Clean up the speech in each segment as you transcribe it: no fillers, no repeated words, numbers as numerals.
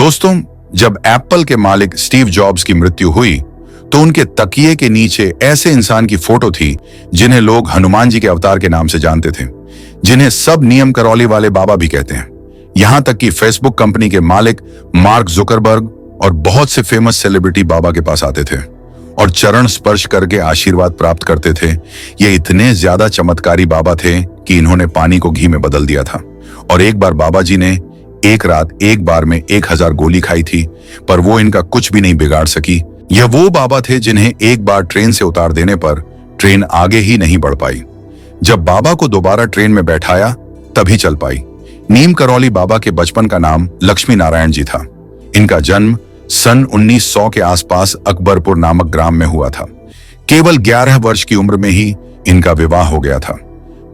दोस्तों, जब एप्पल के मालिक स्टीव जॉब्स की मृत्यु हुई तो उनके तकिए के नीचे ऐसे इंसान की फोटो थी जिन्हें लोग हनुमान जी के अवतार के नाम से जानते थे, जिन्हें सब नियम करौली वाले बाबा भी कहते हैं। यहां तक कि फेसबुक कंपनी के मालिक मार्क जुकरबर्ग और बहुत से फेमस सेलिब्रिटी बाबा के पास आते थे और चरण स्पर्श करके आशीर्वाद प्राप्त करते थे। ये इतने ज्यादा चमत्कारी बाबा थे कि इन्होंने पानी को घी में बदल दिया था। और एक बार बाबा जी ने एक रात एक बार में 1000 गोली खाई थी, पर वो इनका कुछ भी नहीं बिगाड़ सकी। यह वो बाबा थे जिन्हें एक बार ट्रेन से उतार देने पर ट्रेन आगे ही नहीं बढ़ पाई। जब बाबा को दोबारा ट्रेन में बैठाया तभी चल पाई। नीम करौली बाबा के बचपन का नाम लक्ष्मी नारायण जी था। इनका जन्म सन 1900 के आसपास अकबरपुर नामक ग्राम में हुआ था। केवल 11 वर्ष की उम्र में ही इनका विवाह हो गया था,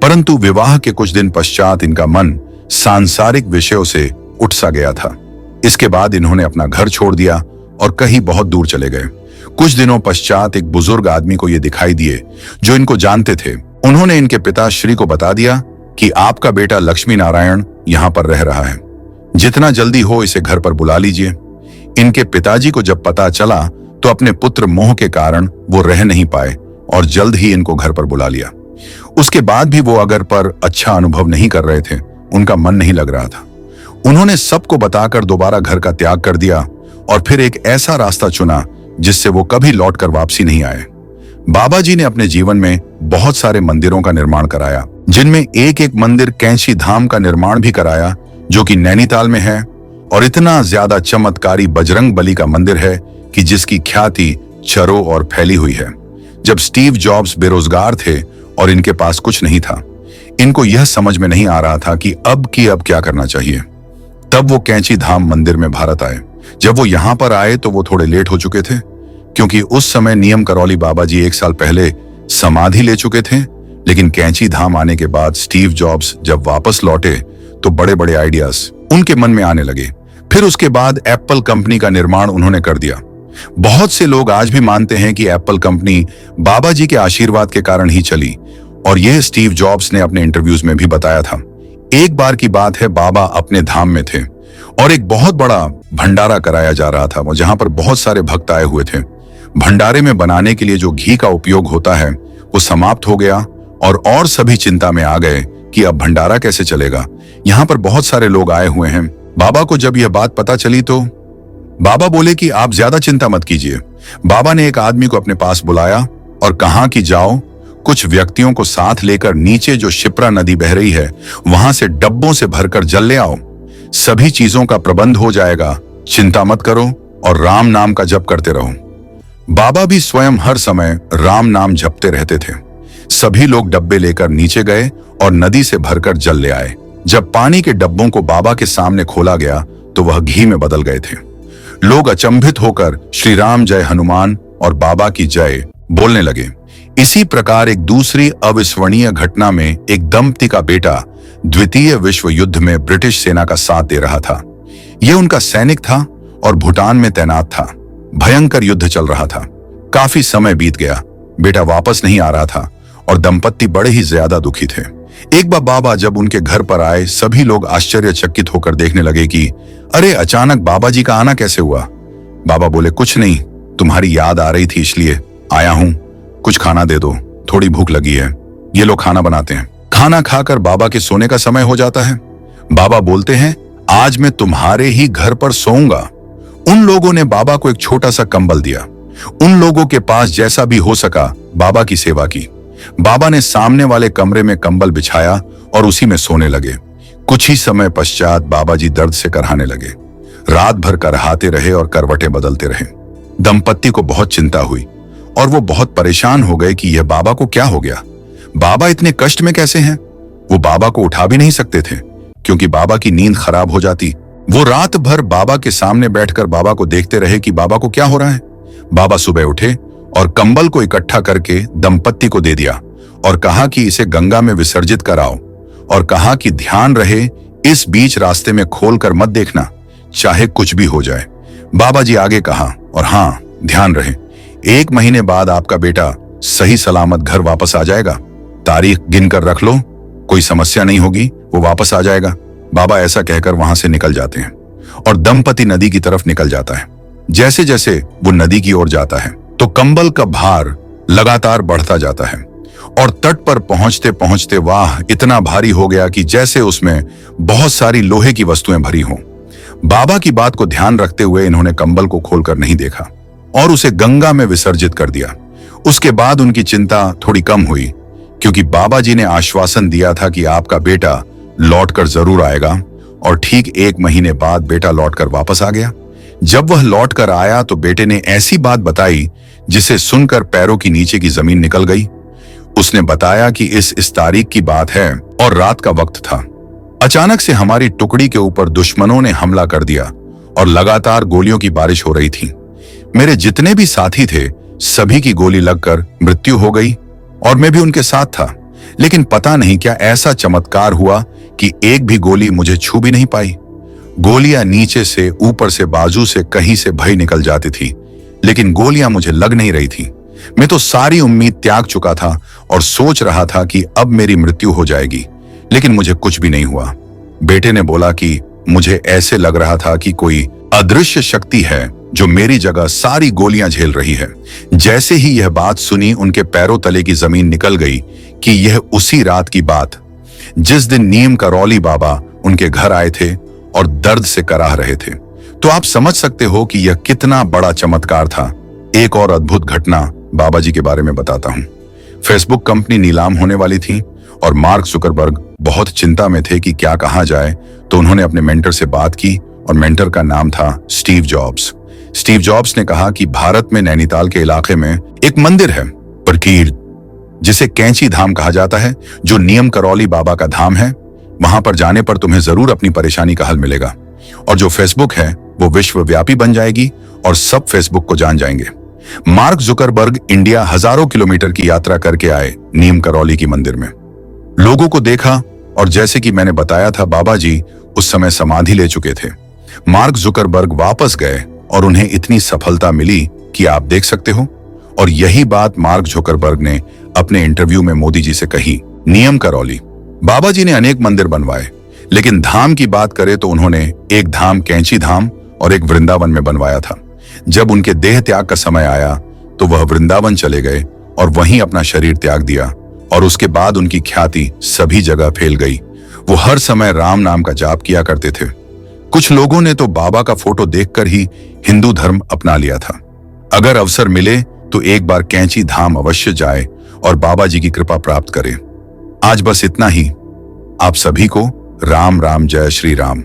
परंतु विवाह के कुछ दिन पश्चात इनका मन सांसारिक विषयों से उठ सा गया था। इसके बाद इन्होंने अपना घर छोड़ दिया और कहीं बहुत दूर चले गए। कुछ दिनों पश्चात एक बुजुर्ग आदमी को ये दिखाई दिए जो इनको जानते थे। उन्होंने इनके पिता श्री को बता दिया कि आपका बेटा लक्ष्मी नारायण यहाँ पर रह रहा है, जितना जल्दी हो इसे घर पर बुला लीजिए। इनके पिताजी को जब पता चला तो अपने पुत्र मोह के कारण वो रह नहीं पाए और जल्द ही इनको घर पर बुला लिया। उसके बाद भी वो अगर पर अच्छा अनुभव नहीं कर रहे थे, उनका मन नहीं लग रहा था। उन्होंने सबको बताकर दोबारा घर का त्याग कर दिया और फिर एक ऐसा रास्ता चुना जिससे वो कभी लौटकर वापसी नहीं आए। बाबा जी ने अपने जीवन में बहुत सारे मंदिरों का निर्माण कराया, जिनमें एक एक मंदिर कैंची धाम का निर्माण भी कराया जो कि नैनीताल में है, और इतना ज्यादा चमत्कारी बजरंग बली का मंदिर है कि जिसकी ख्याति चरों और फैली हुई है। जब स्टीव जॉब्स बेरोजगार थे और इनके पास कुछ नहीं था, इनको यह समझ में नहीं आ रहा था कि अब क्या करना चाहिए। तब वो कैंची धाम मंदिर में भारत आए। जब वो यहाँ पर आए तो वो थोड़े लेट हो चुके थे, क्योंकि उस समय नियम करौली बाबा जी 1 साल पहले समाधि ले चुके थे। लेकिन कैंची धाम आने के बाद स्टीव जॉब्स जब वापस लौटे तो बड़े बड़े आइडियाज उनके मन में आने लगे। फिर उसके बाद एप्पल कंपनी का निर्माण उन्होंने कर दिया। बहुत से लोग आज भी मानते हैं कि एप्पल कंपनी बाबा जी के आशीर्वाद के कारण ही चली, और यह स्टीव जॉब्स ने अपने इंटरव्यूज में भी बताया था। एक बार की बात है, बाबा अपने धाम में थे और एक बहुत बड़ा भंडारा कराया जा रहा था, जहां पर बहुत सारे भक्त आए हुए थे। भंडारे में बनाने के लिए जो घी का उपयोग होता है वो समाप्त हो गया और सभी चिंता में आ गए कि अब भंडारा कैसे चलेगा। यहाँ पर बहुत सारे लोग आए हुए हैं। बाबा को जब यह बात पता चली तो बाबा बोले कि आप ज्यादा चिंता मत कीजिए। बाबा ने एक आदमी को अपने पास बुलाया और कहा कि जाओ, कुछ व्यक्तियों को साथ लेकर नीचे जो शिप्रा नदी बह रही है वहां से डब्बों से भरकर जल ले आओ। सभी चीजों का प्रबंध हो जाएगा, चिंता मत करो और राम नाम का जप करते रहो। बाबा भी स्वयं हर समय राम नाम जपते रहते थे। सभी लोग डब्बे लेकर नीचे गए और नदी से भरकर जल ले आए। जब पानी के डब्बों को बाबा के सामने खोला गया तो वह घी में बदल गए थे। लोग अचंभित होकर श्री राम जय हनुमान और बाबा की जय बोलने लगे। इसी प्रकार एक दूसरी अविस्मरणीय घटना में एक दंपति का बेटा द्वितीय विश्व युद्ध में ब्रिटिश सेना का साथ दे रहा था। यह उनका सैनिक था और भूटान में तैनात था। भयंकर युद्ध चल रहा था। काफी समय बीत गया, बेटा वापस नहीं आ रहा था और दंपत्ति बड़े ही ज्यादा दुखी थे। एक बार बाबा जब उनके घर पर आए, सभी लोग आश्चर्यचकित होकर देखने लगे कि अरे अचानक बाबा जी का आना कैसे हुआ। बाबा बोले, कुछ नहीं, तुम्हारी याद आ रही थी इसलिए आया हूं। कुछ खाना दे दो, थोड़ी भूख लगी है। ये लोग खाना बनाते हैं। खाना खाकर बाबा के सोने का समय हो जाता है। बाबा बोलते हैं, आज मैं तुम्हारे ही घर पर सोऊंगा। उन लोगों ने बाबा को एक छोटा सा कंबल दिया। उन लोगों के पास जैसा भी हो सका बाबा की सेवा की। बाबा ने सामने वाले कमरे में कंबल बिछाया और उसी में सोने लगे। कुछ ही समय पश्चात बाबा जी दर्द से करहाने लगे। रात भर करहाते रहे और करवटें बदलते रहे। दंपत्ति को बहुत चिंता हुई और वो बहुत परेशान हो गए कि यह बाबा को क्या हो गया। बाबा इतने कष्ट में कैसे हैं? वो बाबा को उठा भी नहीं सकते थे क्योंकि बाबा की नींद खराब हो जाती। वो रात भर बाबा के सामने बैठकर बाबा को देखते रहे कि बाबा को क्या हो रहा है। बाबा सुबह उठे और कंबल को इकट्ठा करके दंपत्ति को दे दिया और कहा कि इसे गंगा में विसर्जित कराओ, और कहा कि ध्यान रहे इस बीच रास्ते में खोलकर मत देखना, चाहे कुछ भी हो जाए। बाबा जी आगे कहा, और हाँ, ध्यान रहे 1 महीने बाद आपका बेटा सही सलामत घर वापस आ जाएगा। तारीख गिनकर रख लो, कोई समस्या नहीं होगी, वो वापस आ जाएगा। बाबा ऐसा कहकर वहां से निकल जाते हैं और दंपति नदी की तरफ निकल जाता है। जैसे जैसे वो नदी की ओर जाता है तो कंबल का भार लगातार बढ़ता जाता है और तट पर पहुंचते पहुंचते वाह इतना भारी हो गया कि जैसे उसमें बहुत सारी लोहे की वस्तुएं भरी हों। बाबा की बात को ध्यान रखते हुए इन्होंने कंबल को खोलकर नहीं देखा और उसे गंगा में विसर्जित कर दिया। उसके बाद उनकी चिंता थोड़ी कम हुई, क्योंकि बाबा जी ने आश्वासन दिया था कि आपका बेटा लौटकर जरूर आएगा। और ठीक 1 महीने बाद बेटा लौटकर वापस आ गया। जब वह लौटकर आया तो बेटे ने ऐसी बात बताई जिसे सुनकर पैरों की नीचे की जमीन निकल गई। उसने बताया कि इस तारीख की बात है और रात का वक्त था। अचानक से हमारी टुकड़ी के ऊपर दुश्मनों ने हमला कर दिया और लगातार गोलियों की बारिश हो रही थी। मेरे जितने भी साथी थे सभी की गोली लगकर मृत्यु हो गई और मैं भी उनके साथ था। लेकिन पता नहीं क्या ऐसा चमत्कार हुआ कि एक भी गोली मुझे छू भी नहीं पाई। गोलियां नीचे से, ऊपर से, बाजू से कहीं से भई निकल जाती थी, लेकिन गोलियां मुझे लग नहीं रही थी। मैं तो सारी उम्मीद त्याग चुका था और सोच रहा था कि अब मेरी मृत्यु हो जाएगी, लेकिन मुझे कुछ भी नहीं हुआ। बेटे ने बोला कि मुझे ऐसे लग रहा था कि कोई अदृश्य शक्ति है जो मेरी जगह सारी गोलियां झेल रही है। जैसे ही यह बात सुनी उनके पैरों तले की जमीन निकल गई कि यह उसी रात की बात जिस दिन नीम करौली बाबा उनके घर आए थे और दर्द से कराह रहे थे। तो आप समझ सकते हो कि यह कितना बड़ा चमत्कार था। एक और अद्भुत घटना बाबा जी के बारे में बताता हूं। फेसबुक कंपनी नीलाम होने वाली थी और मार्क जुकरबर्ग बहुत चिंता में थे कि क्या कहा जाए। तो उन्होंने अपने मेंटर से बात की और मेंटर का नाम था स्टीव जॉब्स। स्टीव जॉब्स ने कहा कि भारत में नैनीताल के इलाके में एक मंदिर है परकीर, जिसे कैंची धाम कहा जाता है, जो नीम करौली बाबा का धाम है। वहां पर जाने पर तुम्हें जरूर अपनी परेशानी का हल मिलेगा और जो फेसबुक है वो विश्वव्यापी बन जाएगी और सब फेसबुक को जान जाएंगे। मार्क जुकरबर्ग इंडिया हजारों किलोमीटर की यात्रा करके आए नीम करौली की मंदिर में। लोगों को देखा और जैसे कि मैंने बताया था बाबा जी उस समय समाधि ले चुके थे। मार्क जुकरबर्ग वापस गए और उन्हें इतनी सफलता मिली कि आप देख सकते हो। और यही बात मार्क जुकरबर्ग ने अपने इंटरव्यू में मोदी जी से कही। नीम करौली बाबा जी ने अनेक मंदिर बनवाए, लेकिन धाम की बात करें तो उन्होंने एक धाम कैंची धाम और एक वृंदावन में बनवाया था। जब उनके देह त्याग का समय आया तो वह वृंदावन चले गए और वहीं अपना शरीर त्याग दिया और उसके बाद उनकी ख्याति सभी जगह फैल गई। वो हर समय राम नाम का जाप किया करते थे। कुछ लोगों ने तो बाबा का फोटो देखकर ही हिंदू धर्म अपना लिया था। अगर अवसर मिले तो एक बार कैंची धाम अवश्य जाए और बाबा जी की कृपा प्राप्त करें। आज बस इतना ही। आप सभी को राम राम, जय श्री राम।